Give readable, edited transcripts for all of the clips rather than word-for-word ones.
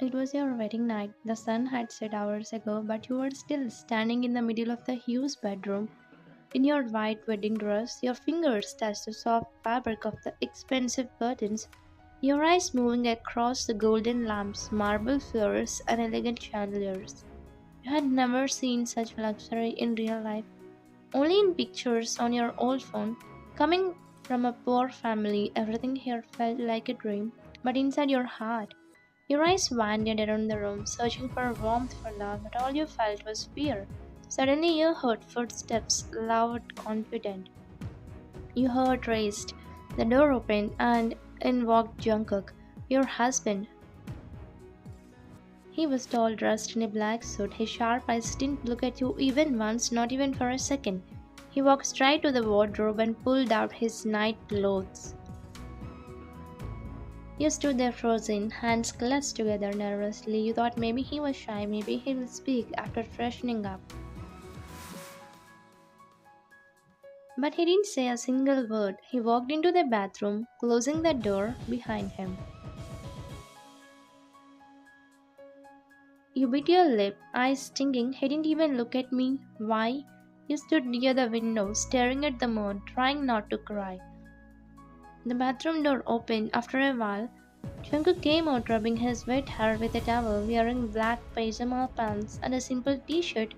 It was your wedding night. The sun had set hours ago, but you were still standing in the middle of the huge bedroom in your white wedding dress. Your fingers touched the soft fabric of the expensive curtains, your eyes moving across the golden lamps, marble floors, and elegant chandeliers. You had never seen such luxury in real life, only in pictures on your old phone. Coming from a poor family, everything here felt like a dream, but inside your heart, your eyes wandered around the room, searching for warmth, for love, but all you felt was fear. Suddenly, you heard footsteps, loud, confident. Your heart raced. The door opened, and in walked Jungkook, your husband. He was tall, dressed in a black suit. His sharp eyes didn't look at you even once, not even for a second. He walked straight to the wardrobe and pulled out his night clothes. You stood there frozen, hands clutched together nervously. You thought maybe he was shy, maybe he will speak after freshening up. But he didn't say a single word. He walked into the bathroom, closing the door behind him. You bit your lip, eyes stinging. He didn't even look at me. Why? You stood near the window, staring at the moon, trying not to cry. The bathroom door opened after a while. Jungkook came out rubbing his wet hair with a towel, wearing black pajama pants and a simple t-shirt.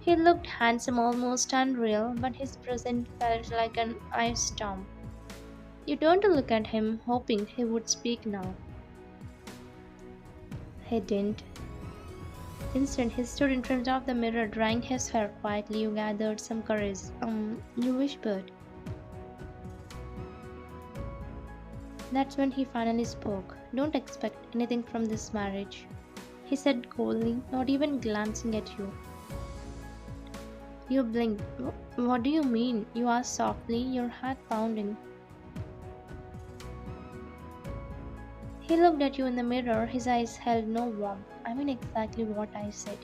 He looked handsome, almost unreal, but his presence felt like an ice storm. You turned to look at him, hoping he would speak now. He didn't. Instead, he stood in front of the mirror, drying his hair quietly. You gathered some courage. You whispered. That's when he finally spoke. Don't expect anything from this marriage, he said coldly, not even glancing at you. You blinked. What do you mean? You asked softly, your heart pounding. He looked at you in the mirror, his eyes held no warmth. I mean exactly what I said.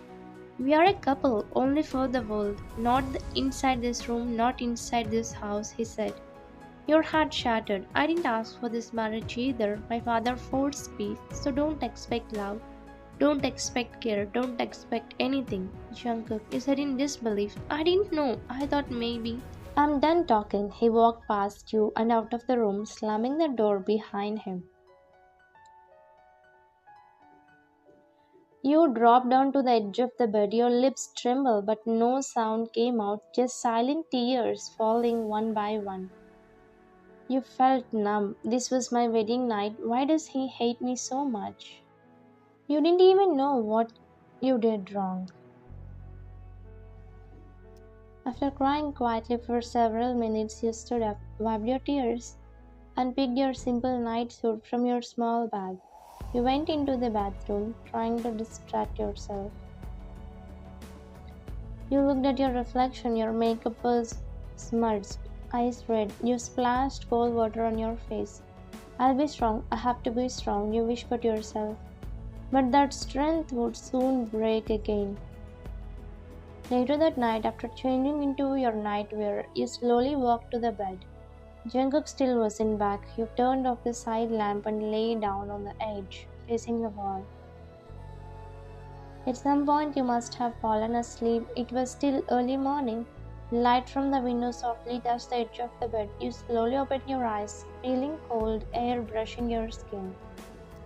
We are a couple, only for the world, not inside this room, not inside this house, he said. Your heart shattered. I didn't ask for this marriage either. My father forced me, so don't expect love. Don't expect care. Don't expect anything. Jungkook, you said in disbelief. I didn't know. I thought maybe. I'm done talking. He walked past you and out of the room, slamming the door behind him. You dropped down to the edge of the bed. Your lips trembled, but no sound came out, just silent tears falling one by one. You felt numb. This was my wedding night. Why does he hate me so much? You didn't even know what you did wrong. After crying quietly for several minutes, you stood up, wiped your tears, and picked your simple night suit from your small bag. You went into the bathroom, trying to distract yourself. You looked at your reflection. Your makeup was smudged, eyes red. You splashed cold water on your face. I'll be strong. I have to be strong, you whispered to yourself. But that strength would soon break again. Later that night, after changing into your nightwear, you slowly walked to the bed. Jungkook still wasn't back. You turned off the side lamp and lay down on the edge, facing the wall. At some point you must have fallen asleep. It was still early morning. Light from the window softly touched the edge of the bed. You slowly opened your eyes, feeling cold air brushing your skin.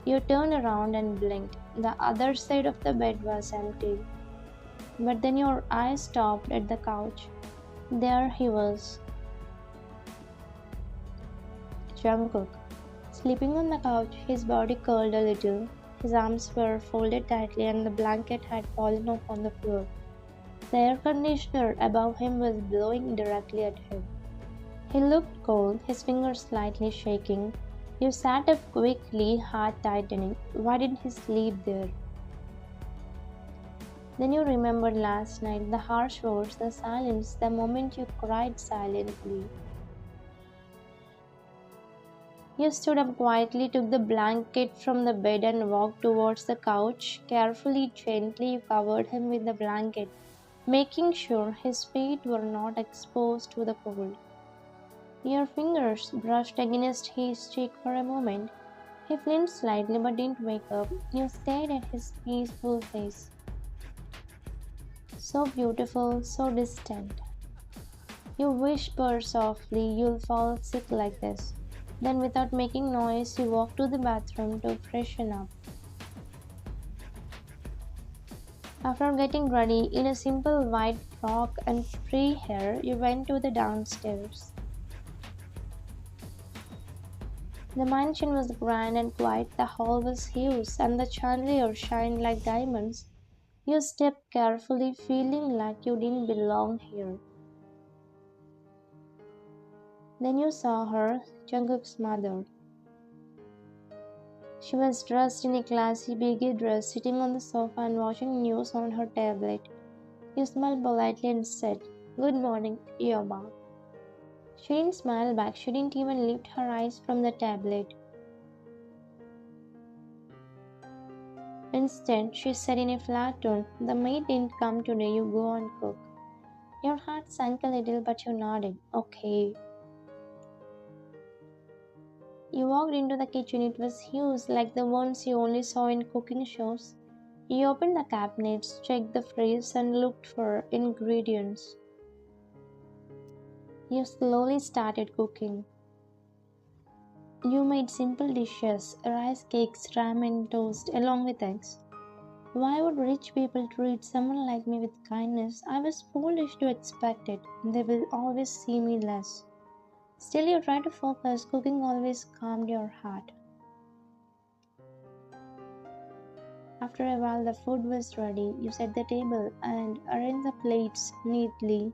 You turned around and blinked. The other side of the bed was empty. But then your eyes stopped at the couch. There he was, Jungkook, sleeping on the couch, his body curled a little. His arms were folded tightly and the blanket had fallen off on the floor. The air conditioner above him was blowing directly at him. He looked cold, his fingers slightly shaking. You sat up quickly, heart tightening. Why did he sleep there? Then you remembered last night, the harsh words, the silence, the moment you cried silently. You stood up quietly, took the blanket from the bed and walked towards the couch. Carefully, gently, you covered him with the blanket, making sure his feet were not exposed to the cold. Your fingers brushed against his cheek for a moment. He flinched slightly but didn't wake up. You stared at his peaceful face. So beautiful, so distant. You whisper softly, you'll fall sick like this. Then, without making noise, you walked to the bathroom to freshen up. After getting ready in a simple white frock and free hair, you went to the downstairs. The mansion was grand and quiet, the hall was huge, and the chandelier shined like diamonds. You stepped carefully, feeling like you didn't belong here. Then you saw her, Jungkook's mother. She was dressed in a classy baggy dress, sitting on the sofa and watching news on her tablet. You smiled politely and said, "Good morning, Yoma." She didn't smile back, she didn't even lift her eyes from the tablet. Instead, she said in a flat tone, "The maid didn't come today, you go and cook." Your heart sank a little, but you nodded. Okay. You walked into the kitchen. It was huge, like the ones you only saw in cooking shows. You opened the cabinets, checked the fridge, and looked for ingredients. You slowly started cooking. You made simple dishes, rice cakes, ramen, toast, along with eggs. Why would rich people treat someone like me with kindness? I was foolish to expect it. They will always see me less. Still, you tried to focus. Cooking always calmed your heart. After a while, the food was ready. You set the table and arranged the plates neatly.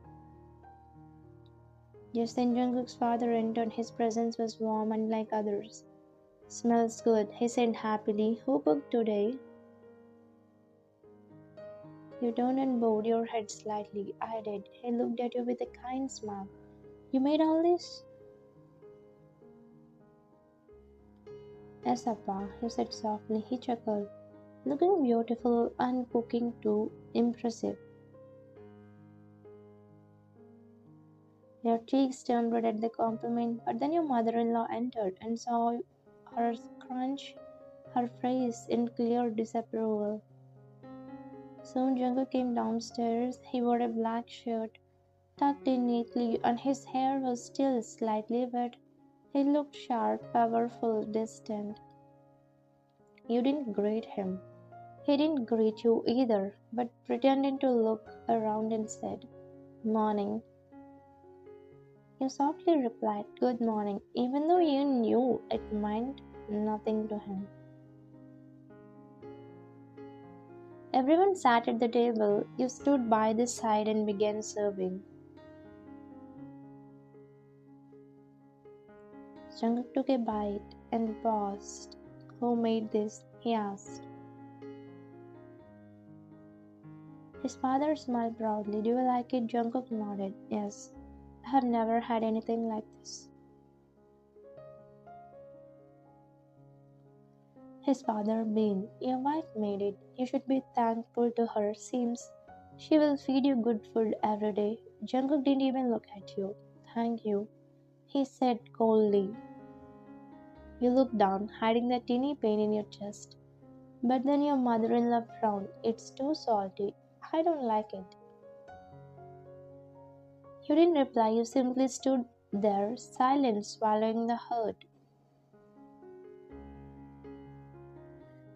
Just then, Jungkook's father entered. His presence was warm, unlike others. "Smells good," he said happily. "Who cooked today?" You turned and bowed your head slightly. "I did." He looked at you with a kind smile. "You made all this?" "Yes, Appa," you said softly. He chuckled. "Looking beautiful and cooking too. Impressive." Your cheeks turned red at the compliment, but then your mother-in-law entered and saw her scrunch her face in clear disapproval. Soon Jungkook came downstairs. He wore a black shirt, tucked in neatly, and his hair was still slightly wet. He looked sharp, powerful, distant. You didn't greet him. He didn't greet you either, but pretended to look around and said, "Morning." You softly replied, "Good morning," even though you knew it meant nothing to him. Everyone sat at the table. You stood by the side and began serving. Jungkook took a bite and paused. "Who made this?" he asked. His father smiled proudly. "Do you like it?" Jungkook nodded. "Yes. I have never had anything like this." His father beamed. "Your wife made it. You should be thankful to her. Seems she will feed you good food every day." Jungkook didn't even look at you. "Thank you," he said coldly. You looked down, hiding the teeny pain in your chest. But then your mother-in-law frowned. "It's too salty. I don't like it." You didn't reply. You simply stood there, silent, swallowing the hurt.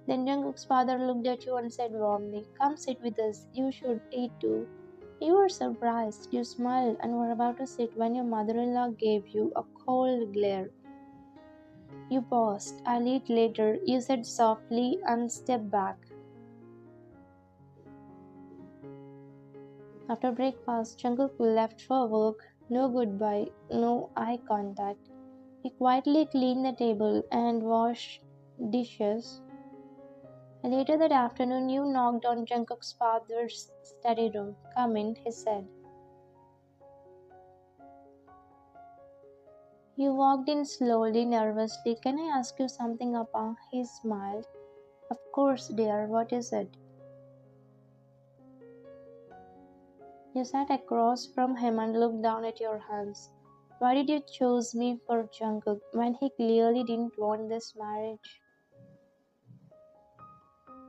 Then Jungkook's father looked at you and said warmly, "Come sit with us. You should eat too." You were surprised. You smiled and were about to sit when your mother-in-law gave you a cold glare. You paused. "I'll eat later," you said softly and stepped back. After breakfast, Jungkook left for work. No goodbye, no eye contact. He quietly cleaned the table and washed dishes. Later that afternoon, you knocked on Jungkook's father's study room. "Come in," he said. You walked in slowly, nervously. "Can I ask you something, Appa?" He smiled. "Of course, dear. What is it?" You sat across from him and looked down at your hands. "Why did you choose me for Jungkook when he clearly didn't want this marriage?"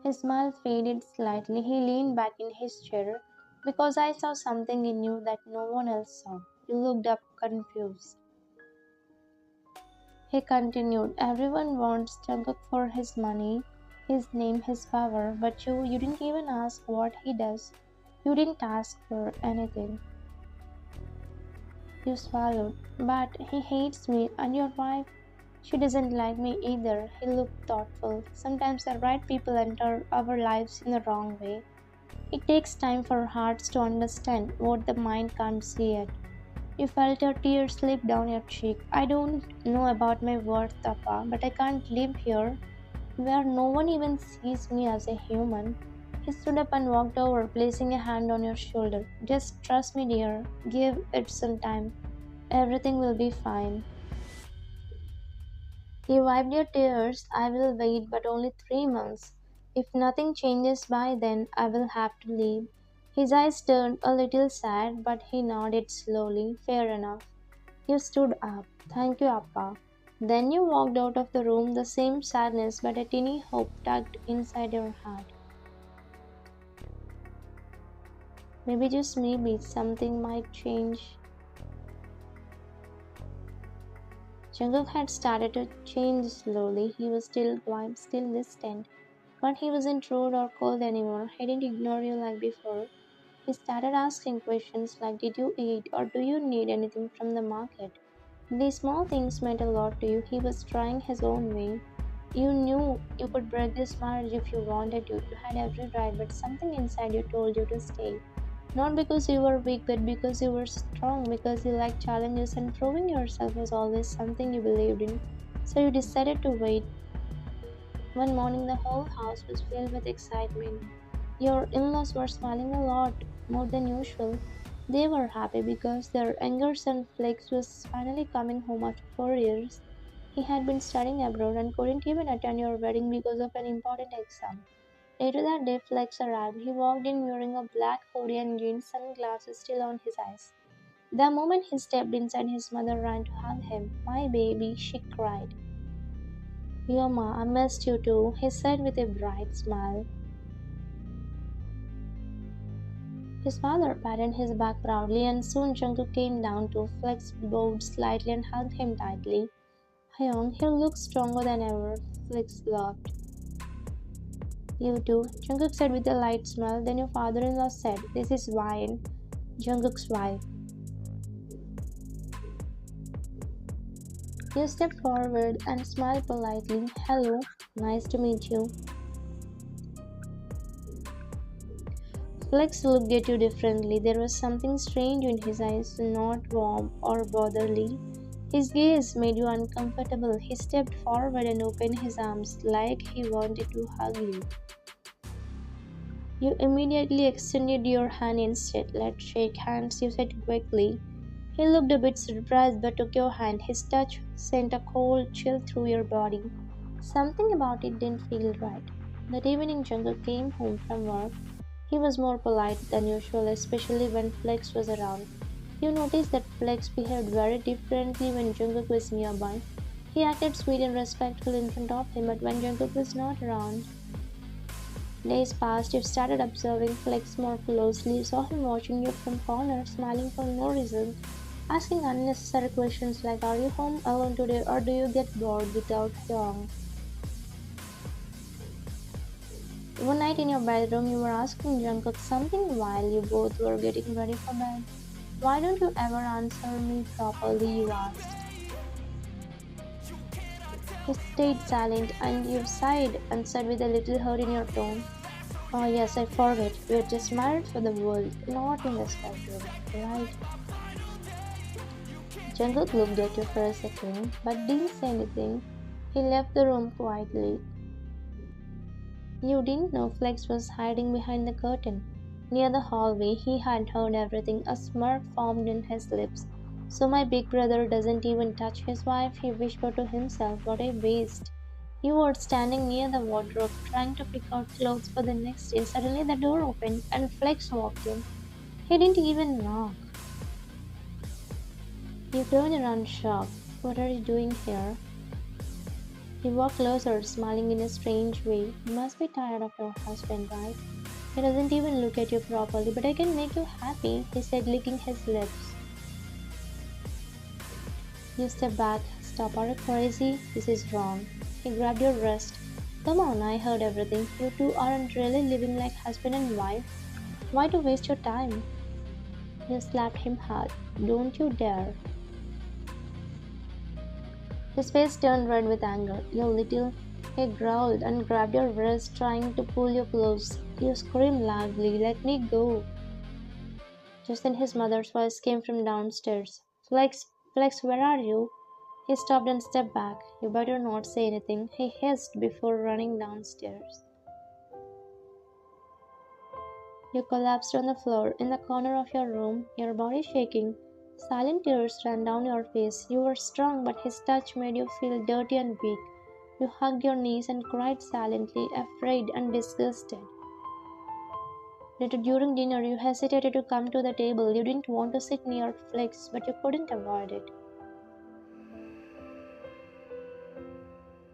His smile faded slightly. He leaned back in his chair. Because I saw something in you that no one else saw. You looked up confused. He continued, everyone wants Jungkook for his money, his name, his power, but you didn't even ask what he does. You didn't ask for anything. You swallowed. But he hates me, and your wife, she doesn't like me either. He looked thoughtful. Sometimes the right people enter our lives in the wrong way. It takes time for hearts to understand what the mind can't see yet. You felt a tear slip down your cheek. I don't know about my worth, Papa, but I can't live here where no one even sees me as a human. He stood up and walked over, placing a hand on your shoulder. Just trust me, dear. Give it some time. Everything will be fine. You wiped your tears. I will wait, but only 3 months. If nothing changes by then, I will have to leave. His eyes turned a little sad, but he nodded slowly. Fair enough. You stood up. Thank you, Appa. Then you walked out of the room, the same sadness but a tiny hope tucked inside your heart. Maybe just maybe something might change. Jungkook had started to change slowly. He was still quiet, still distant, but he wasn't rude or cold anymore. He didn't ignore you like before. He started asking questions like, did you eat or do you need anything from the market? These small things meant a lot to you. He was trying his own way. You knew you could break this marriage if you wanted to. You had every right, but something inside you told you to stay. Not because you were weak, but because you were strong, because you liked challenges and proving yourself was always something you believed in. So you decided to wait. One morning, the whole house was filled with excitement. Your in laws were smiling a lot more than usual. They were happy because their younger son Flex was finally coming home after 4 years. He had been studying abroad and couldn't even attend your wedding because of an important exam. Later that day, Flex arrived. He walked in wearing a black hoodie and jeans, sunglasses still on his eyes. The moment he stepped inside, his mother ran to hug him. My baby, she cried. Yoma, I missed you too, he said with a bright smile. His father patted his back proudly, and soon Jungkook came down to Flex bowed slightly and hugged him tightly. Hyung, he looks stronger than ever, Flex laughed. You too, Jungkook said with a light smile. Then your father-in-law said, this is wine. Jungkook's wife. You stepped forward and smiled politely. Hello, nice to meet you. Flex looked at you differently. There was something strange in his eyes, not warm or brotherly. His gaze made you uncomfortable. He stepped forward and opened his arms like he wanted to hug you. You immediately extended your hand instead. Let's shake hands, you said quickly. He looked a bit surprised but took your hand. His touch sent a cold chill through your body. Something about it didn't feel right. That evening, Jungkook came home from work. He was more polite than usual, especially when Flex was around. You noticed that Flex behaved very differently when Jungkook was nearby. He acted sweet and respectful in front of him, but when Jungkook was not around, days passed. You started observing Flex more closely. You saw him watching you from corner, smiling for no reason, asking unnecessary questions like, are you home alone today or do you get bored without Hyung? One night in your bedroom, you were asking Jungkook something while you both were getting ready for bed. Why don't you ever answer me properly, you asked. He stayed silent and you sighed and said with a little hurt in your tone, oh yes, I forget. We're just married for the world, not in this bedroom, right? Jungkook looked at you for a second, but didn't say anything. He left the room quietly. You didn't know Flex was hiding behind the curtain. Near the hallway, he had heard everything. A smirk formed in his lips. So my big brother doesn't even touch his wife, he whispered to himself. What a waste. You were standing near the wardrobe, trying to pick out clothes for the next day. Suddenly the door opened and Flex walked in. He didn't even knock. You turned around shocked. What are you doing here? He walked closer, smiling in a strange way. You must be tired of your husband, right? He doesn't even look at you properly, but I can make you happy, he said, licking his lips. You step back. Stop, are you crazy? This is wrong. He grabbed your wrist. Come on, I heard everything. You two aren't really living like husband and wife. Why to waste your time? You slapped him hard. Don't you dare. His face turned red with anger. You little. He growled and grabbed your wrist, trying to pull you close. You screamed loudly, let me go. Just then his mother's voice came from downstairs. Flex, Flex, where are you? He stopped and stepped back. You better not say anything, he hissed before running downstairs. You collapsed on the floor in the corner of your room, your body shaking. Silent tears ran down your face. You were strong, but his touch made you feel dirty and weak. You hugged your knees and cried silently, afraid and disgusted. Later during dinner, you hesitated to come to the table. You didn't want to sit near Flex, but you couldn't avoid it.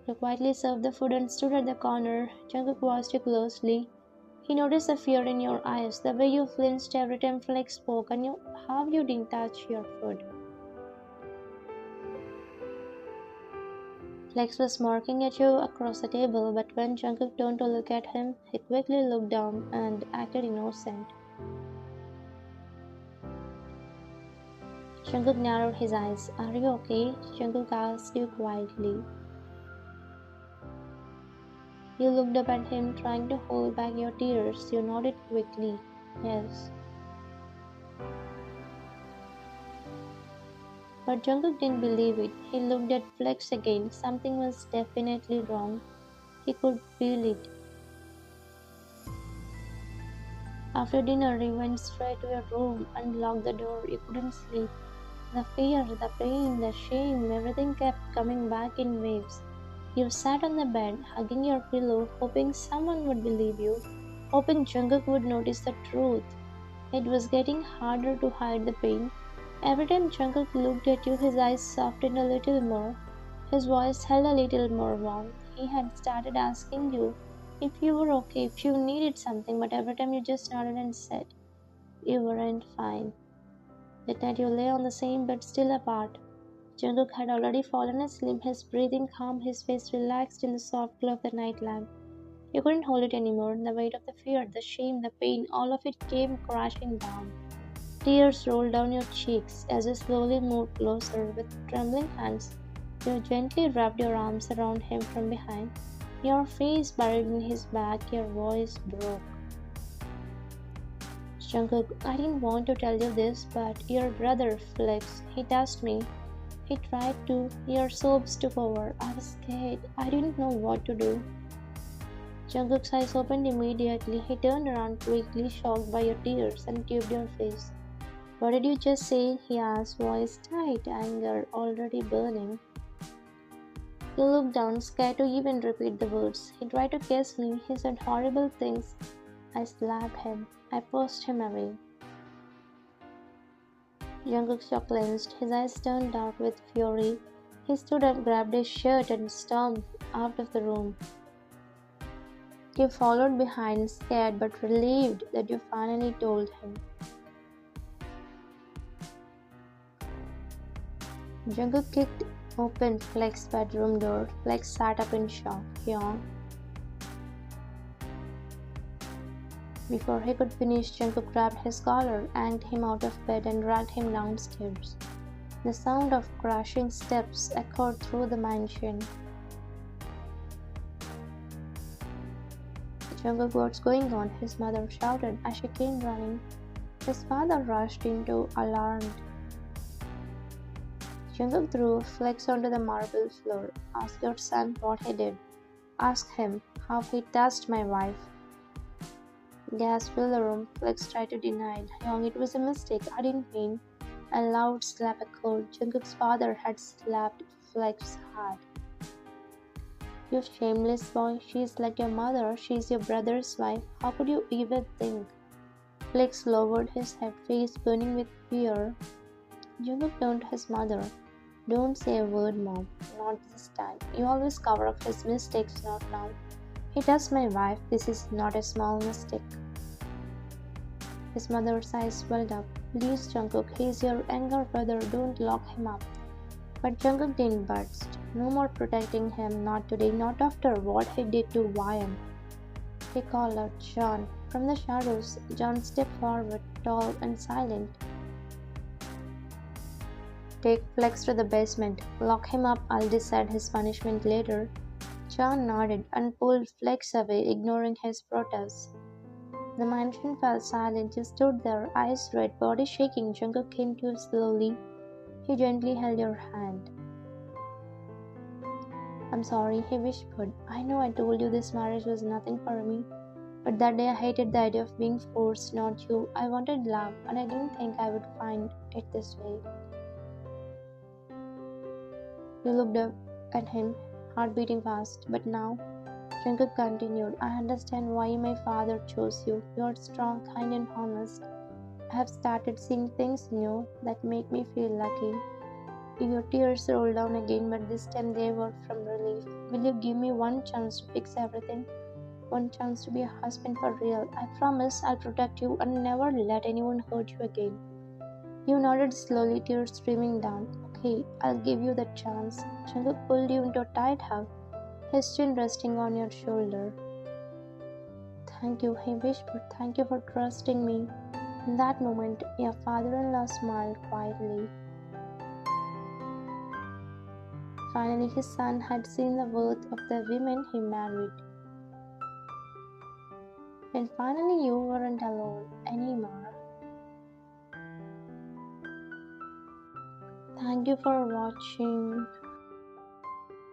You quietly served the food and stood at the corner. Jungkook watched you closely. He noticed the fear in your eyes, the way you flinched every time Flex spoke, and how you didn't touch your food. Flex was smirking at you across the table, but when Jungkook turned to look at him, he quickly looked down and acted innocent. Jungkook narrowed his eyes. Are you okay? Jungkook asked you quietly. You looked up at him, trying to hold back your tears. You nodded quickly. Yes. But Jungkook didn't believe it. He looked at Flex again. Something was definitely wrong. He could feel it. After dinner, you went straight to your room and locked the door. You couldn't sleep. The fear, the pain, the shame, everything kept coming back in waves. You sat on the bed, hugging your pillow, hoping someone would believe you, hoping Jungkook would notice the truth. It was getting harder to hide the pain. Every time Jungkook looked at you, his eyes softened a little more. His voice held a little more warmth. He had started asking you if you were okay, if you needed something, but every time you just nodded and said, you weren't fine. That night you lay on the same bed, still apart. Jungkook had already fallen asleep, his breathing calm, his face relaxed in the soft glow of the night lamp. You couldn't hold it anymore. The weight of the fear, the shame, the pain, all of it came crashing down. Tears rolled down your cheeks as you slowly moved closer. With trembling hands, you gently wrapped your arms around him from behind, your face buried in his back, your voice broke. Jungkook, I didn't want to tell you this, but your brother, Flex, he touched me. He tried to. Your sobs took over. I was scared. I didn't know what to do. Jungkook's eyes opened immediately. He turned around quickly, shocked by your tears, and cubed your face. What did you just say? He asked, voice tight, anger already burning. You looked down, scared to even repeat the words. He tried to kiss me. He said horrible things. I slapped him. I pushed him away. Jungkook's jaw clenched. His eyes turned dark with fury. He stood up, grabbed his shirt, and stormed out of the room. You followed behind, scared but relieved that you finally told him. Jungkook kicked open Flex's bedroom door. Flex sat up in shock. Yawned. Before he could finish, Jungkook grabbed his collar, yanked him out of bed, and dragged him downstairs. The sound of crashing steps echoed through the mansion. Jungkook, what's going on? His mother shouted as she came running. His father rushed into, alarmed. Jungkook threw Flex onto the marble floor. Ask your son what he did. Ask him how he touched my wife. Gas filled the room. Flex tried to deny it. Young, it was a mistake. I didn't mean. A loud slap echoed. Jungkook's father had slapped Flex hard. You shameless boy. She's like your mother. She's your brother's wife. How could you even think? Flex lowered his head, face burning with fear. Jungkook turned to his mother. Don't say a word, Mom. Not this time. You always cover up his mistakes, not now. He does, my wife. This is not a small mistake. His mother's eyes welled up. Please, Jungkook, he's your younger brother. Don't lock him up. But Jungkook didn't burst. No more protecting him. Not today. Not after what he did to Ryan. He called out, John. From the shadows, John stepped forward, tall and silent. Take Flex to the basement. Lock him up. I'll decide his punishment later. John nodded and pulled Flex away, ignoring his protests. The mansion fell silent. He stood there, eyes red, body shaking. Jungkook came to slowly. He gently held your hand. I'm sorry, he whispered. I know I told you this marriage was nothing for me. But that day I hated the idea of being forced, not you. I wanted love, and I didn't think I would find it this way. You looked up at him, heart beating fast. But now, Jungkook continued, I understand why my father chose you. You are strong, kind, and honest. I have started seeing things in you that make me feel lucky. Your tears rolled down again, but this time they were from relief. Will you give me one chance to fix everything? One chance to be a husband for real. I promise I'll protect you and never let anyone hurt you again. You nodded slowly, tears streaming down. Okay, I'll give you that chance. Jungkook pulled you into a tight hug, his chin resting on your shoulder. Thank you, he whispered. Thank you for trusting me. In that moment, your father-in-law smiled quietly. Finally, his son had seen the worth of the women he married. And finally, you weren't alone anymore. Thank you for watching.